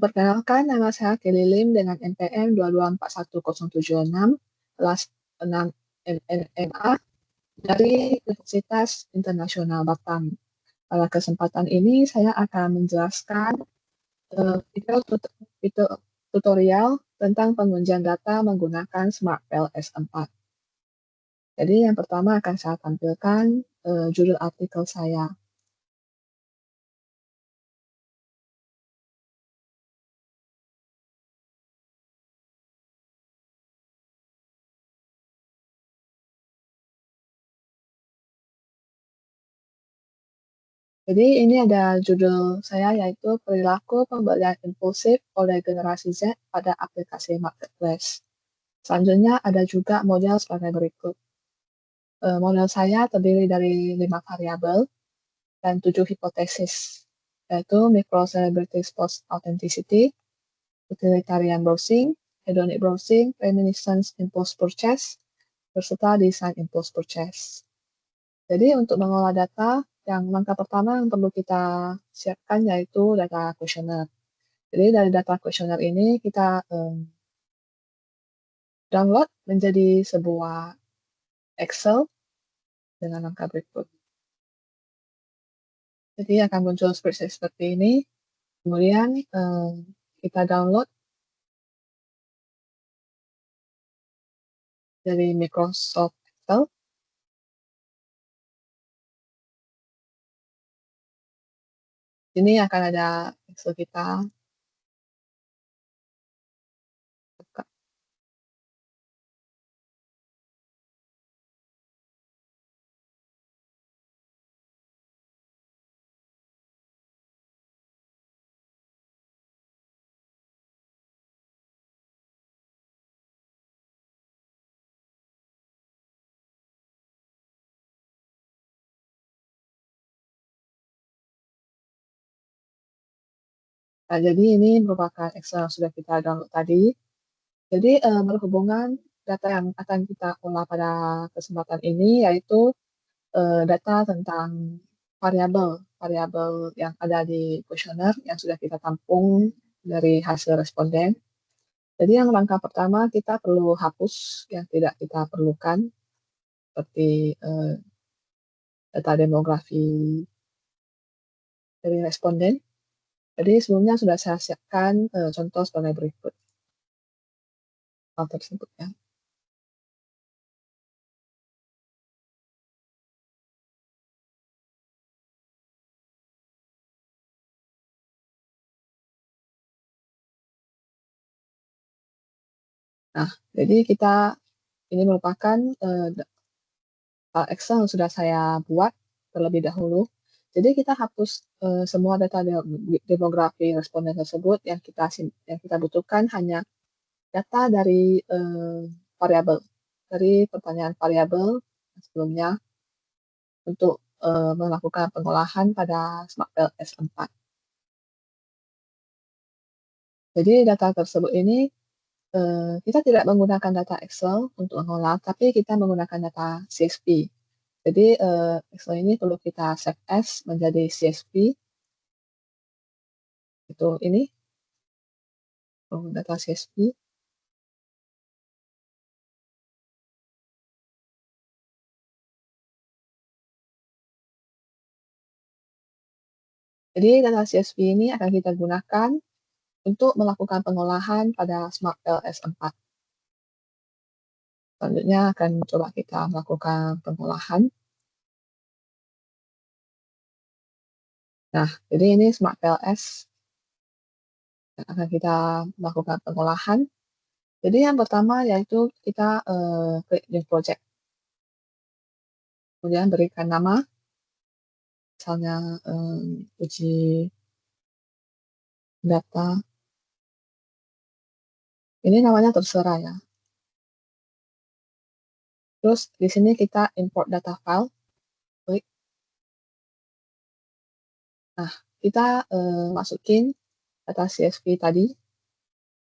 Perkenalkan, nama saya Kelly Lim dengan NPM 2241076 kelas 6 MMA dari Universitas Internasional Batam. Pada kesempatan ini saya akan menjelaskan video tutorial tentang pengujian data menggunakan SmartPail S4. Jadi yang pertama akan saya tampilkan judul artikel saya. Jadi ini ada judul saya yaitu perilaku pembelian impulsif oleh generasi Z pada aplikasi marketplace. Selanjutnya ada juga model sebagai berikut. Model saya terdiri dari 5 variabel dan 7 hipotesis, yaitu micro-celebrities post authenticity, utilitarian browsing, hedonic browsing, reminiscence impulse purchase, berserta design impulse purchase. Jadi untuk mengolah data, yang langkah pertama yang perlu kita siapkan yaitu data kuesioner. Jadi dari data kuesioner ini kita download menjadi sebuah Excel dengan langkah berikut. Jadi akan muncul spreadsheet seperti ini. Kemudian kita download dari Microsoft Excel. Ini akan ada Excel kita. Nah, jadi ini merupakan Excel yang sudah kita download tadi. Jadi berhubungan data yang akan kita olah pada kesempatan ini yaitu data tentang variabel variabel yang ada di kuesioner yang sudah kita tampung dari hasil responden. Jadi yang langkah pertama kita perlu hapus yang tidak kita perlukan seperti data demografi dari responden. Jadi sebelumnya sudah saya siapkan contoh sebagai berikut hal tersebut ya. Nah, jadi kita ini merupakan Excel yang sudah saya buat terlebih dahulu. Jadi kita hapus semua data demografi responden tersebut yang kita butuhkan hanya data dari variabel dari pertanyaan variabel sebelumnya untuk melakukan pengolahan pada SmartPail S4. Jadi data tersebut ini kita tidak menggunakan data Excel untuk mengolah, tapi kita menggunakan data CSV. Jadi Excel ini perlu kita save as menjadi CSV. Itu ini data CSV. Jadi data CSV ini akan kita gunakan untuk melakukan pengolahan pada SmartPail S4. Selanjutnya akan coba kita melakukan pengolahan. Nah, jadi ini SmartPail S yang akan kita melakukan pengolahan. Jadi yang pertama yaitu kita klik new project. Kemudian berikan nama, misalnya uji data. Ini namanya terserah ya. Terus di sini kita import data file. Klik. Nah, kita masukin data CSV tadi,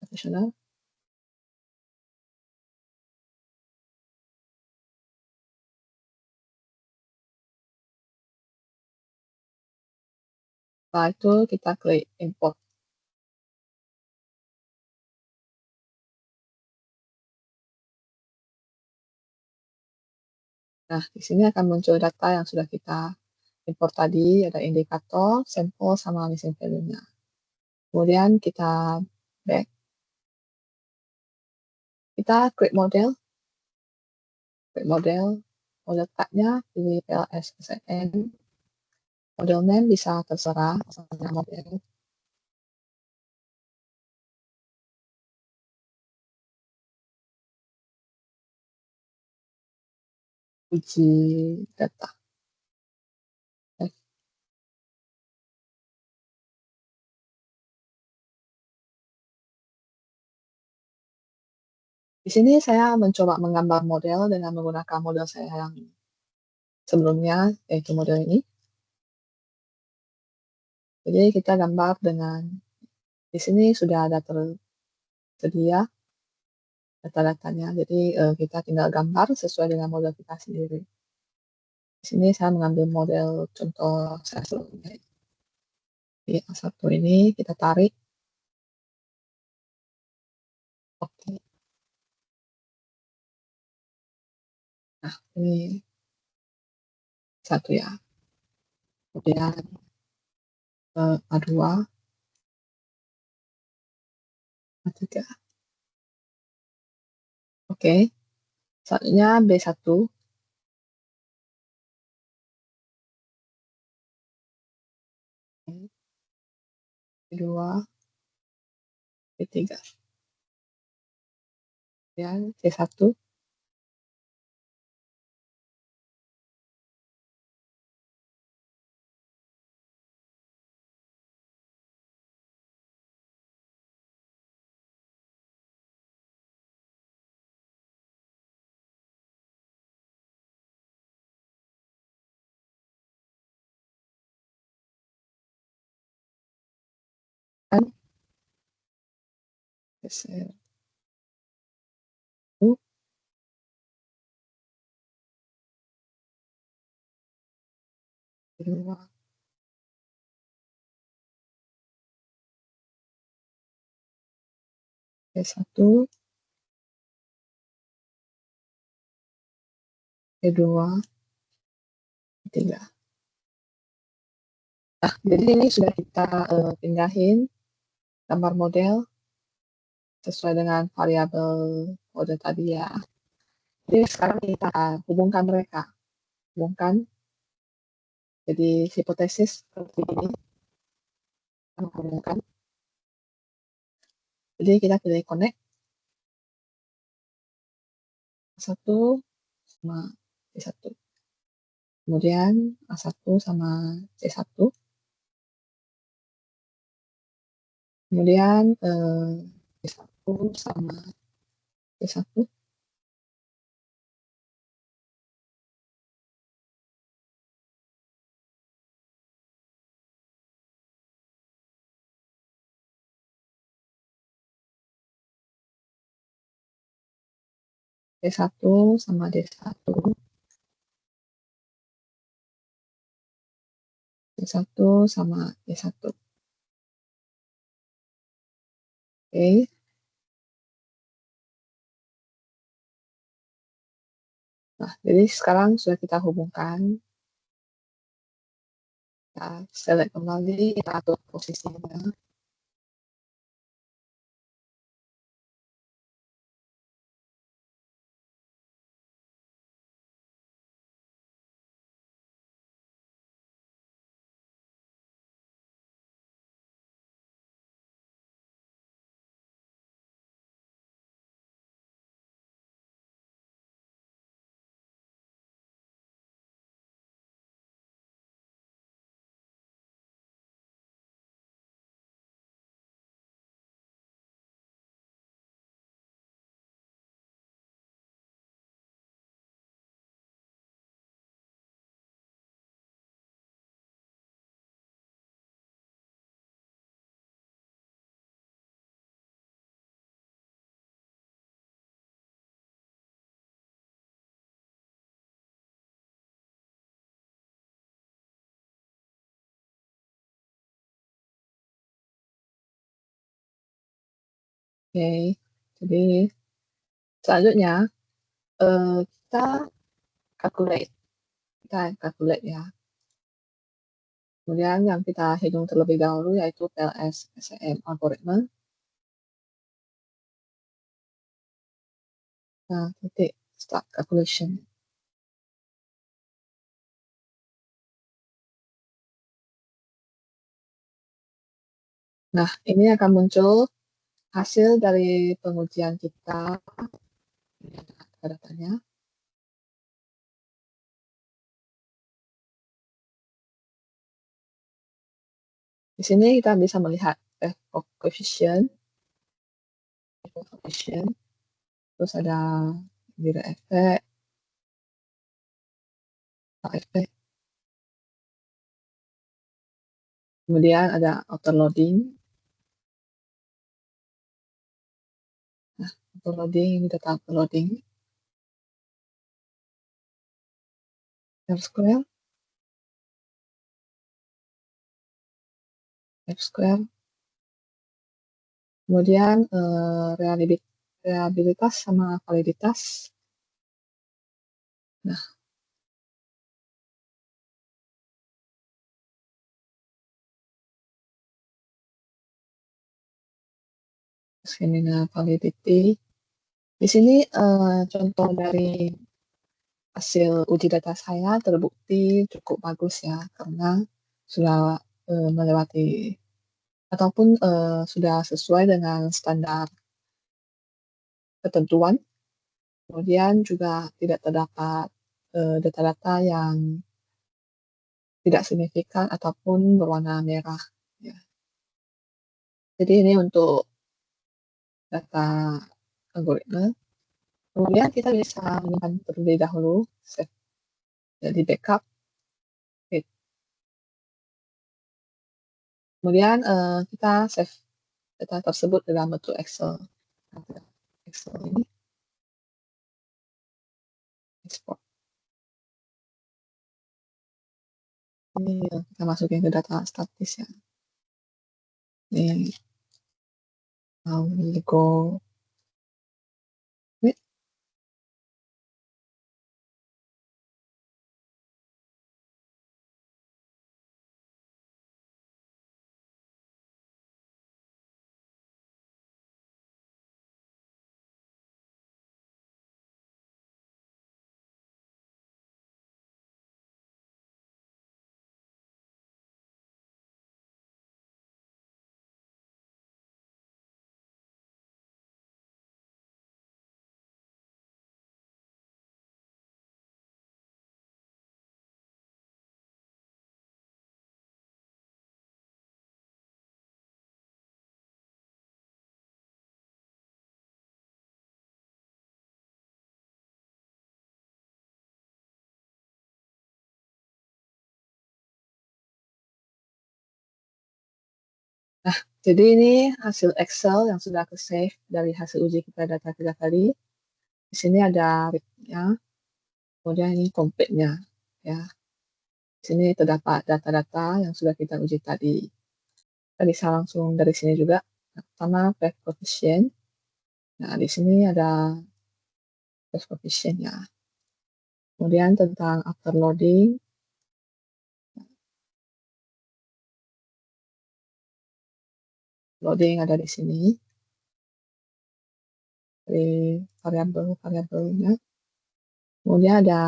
profesional. Setelah itu kita klik import. Nah, di sini akan muncul data yang sudah kita import tadi, ada indikator, sampel, sama missing value-nya. Kemudian kita back, kita create model, model type-nya pilih PLS SN, model name bisa terserah, misalnya model uji data. Di sini saya mencoba menggambar model dengan menggunakan model saya yang sebelumnya, yaitu model ini. Jadi kita gambar dengan, di sini sudah ada tersedia data-datanya. Jadi kita tinggal gambar sesuai dengan model kita sendiri. Di sini saya mengambil model contoh saya sebelumnya. Di A1 ini kita tarik. Oke. Nah, ini satu ya. Kemudian A2, A3. Oke. Selanjutnya B1. B2, B3. Kemudian C1. Kan? C1. B2. B1. B2. B3. Nah, jadi ini sudah kita pindahin gambar model sesuai dengan variabel kode tadi ya. Jadi sekarang kita hubungkan mereka. Hubungkan. Jadi hipotesis seperti ini. Kita hubungkan. Jadi kita pilih connect. A1 sama C1. Kemudian A1 sama C1. Kemudian C1 sama C1. D1 sama D1. D1 sama D1. Oke. Nah, jadi sekarang sudah kita hubungkan. Kita select kembali, kita atur posisinya. Oke, jadi selanjutnya kita calculate. Kita calculate ya. Kemudian yang kita hitung terlebih dahulu yaitu PLS SEM algoritma. Nah, titik start calculation. Nah, ini akan muncul hasil dari pengujian kita. Ini ada datanya. Di sini kita bisa melihat coefficient, terus ada zero effect, efek, kemudian ada outer loading. Nah, outer loading ini data outer loading. R square, kemudian reliabilitas sama validitas. Nah, seminar validity. Di sini contoh dari hasil uji data saya terbukti cukup bagus ya, karena sudah melewati ataupun sudah sesuai dengan standar ketentuan. Kemudian juga tidak terdapat data-data yang tidak signifikan ataupun berwarna merah. Ya. Jadi ini untuk data algoritma. Kemudian kita bisa menyimpan terlebih dahulu, save, jadi backup. Kemudian kita save data tersebut dalam bentuk Excel. Excel ini export. Ini kita masukin ke data statis ya. Ini go. Ini jadi ini hasil Excel yang sudah ke save dari hasil uji kita data kita tadi. Di sini ada readnya, kemudian ini complete-nya ya. Di sini terdapat data-data yang sudah kita uji tadi. Kita bisa langsung dari sini juga. Pertama, path coefficient. Nah, di sini ada path coefficient ya. Kemudian tentang after loading. Loading ada di sini. Dari variabel-variabelnya. Kemudian ada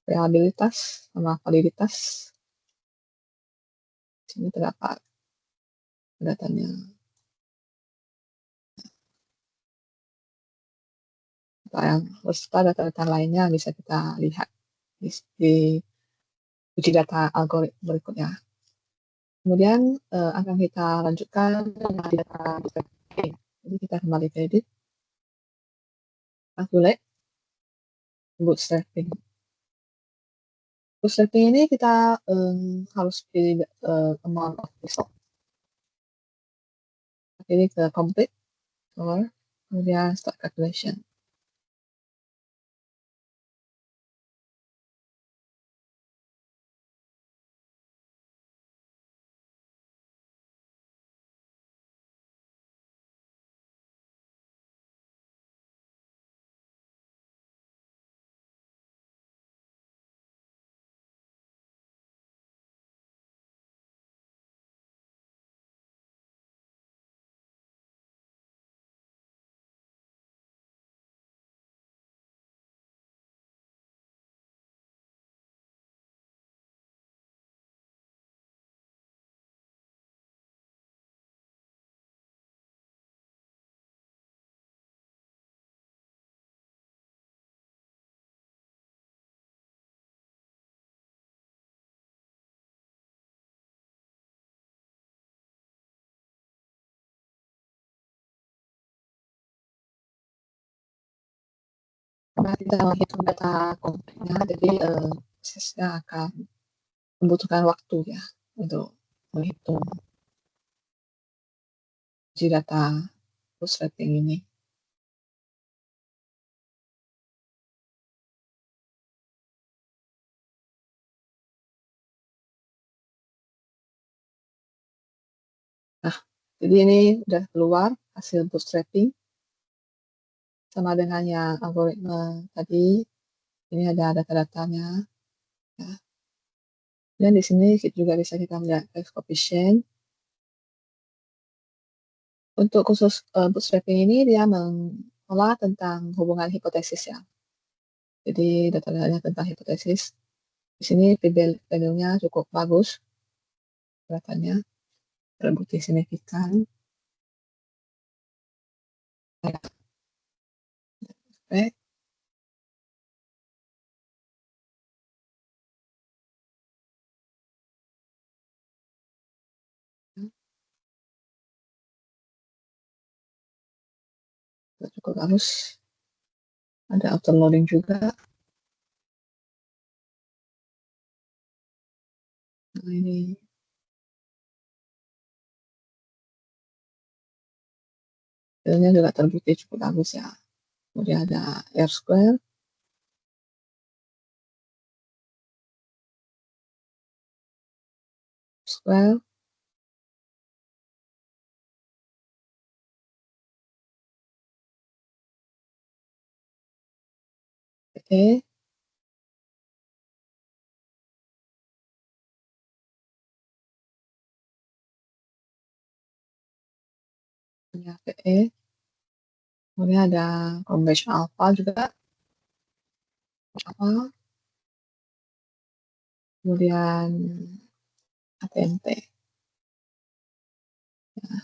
reliabilitas sama validitas. Di sini terdapat datanya. Yang beserta data-data lainnya bisa kita lihat di uji data algoritma berikutnya. Kemudian akan kita lanjutkan dengan data bootstrapping. Jadi kita kembali ke edit, calculate, bootstrapping. Bootstrapping ini kita harus pilih amount of result. Pilih ke complete, or kemudian start calculation. apabila kita menghitung data konfliknya, jadi prosesnya akan membutuhkan waktu ya untuk menghitung uji data bootstrapping ini. Nah, jadi ini udah keluar hasil bootstrapping sama dengan yang algoritma tadi. Ini ada data-datanya. Ya. Dan di sini juga bisa kita melihat coefficient. Untuk khusus bootstrapping ini dia mengolah tentang hubungan hipotesis ya. Jadi data-datanya tentang hipotesis. Di sini value-nya cukup bagus. Datanya terbukti signifikan. Baik. Cukup bagus. Ada auto loading juga. Nah, ini hasilnya juga terbukti cukup bagus ya. Kemudian ada R square. Square. E. Ya, PE. Kemudian ada combination alpha juga. Alpha. Kemudian ATMT. Ya,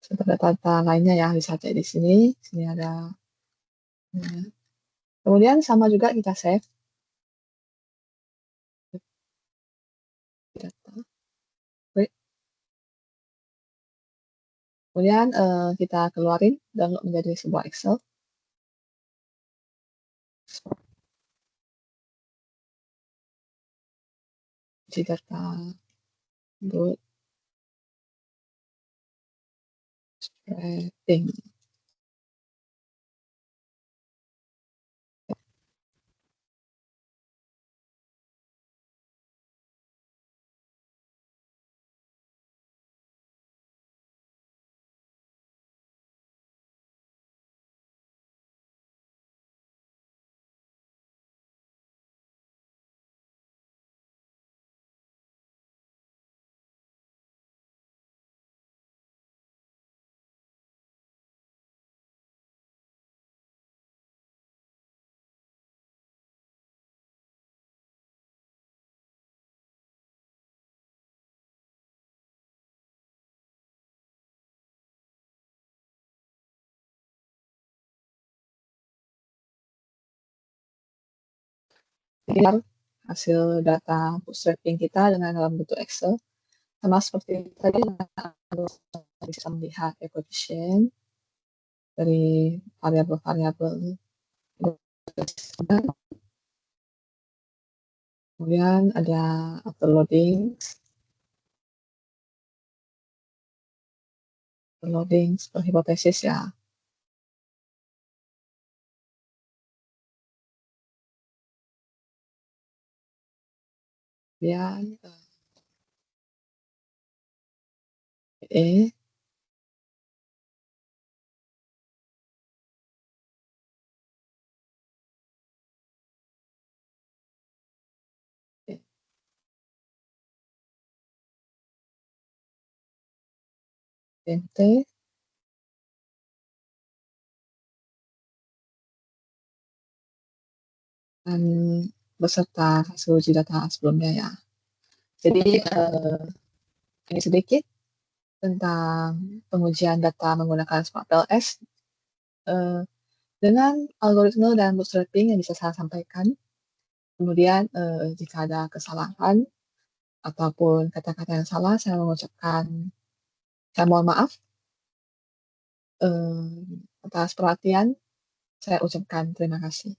data-data lainnya ya bisa cek di sini. Sini ada. Ya. Kemudian sama juga kita save data. Kemudian kita keluarin download menjadi sebuah Excel. Uji data bootstrapping. Jadi hasil data bootstrapping kita dengan dalam bentuk Excel. Sama seperti tadi, bisa melihat coefficient dari variabel-variabel. Kemudian ada loading per hipotesis ya. Kemudian E. MT. Dan beserta hasil uji data sebelumnya ya. Jadi ini sedikit tentang pengujian data menggunakan SmartLS dengan algoritma dan bootstrapping yang bisa saya sampaikan. Kemudian jika ada kesalahan ataupun kata-kata yang salah, saya mengucapkan Saya mohon maaf, atas perhatian, saya ucapkan terima kasih.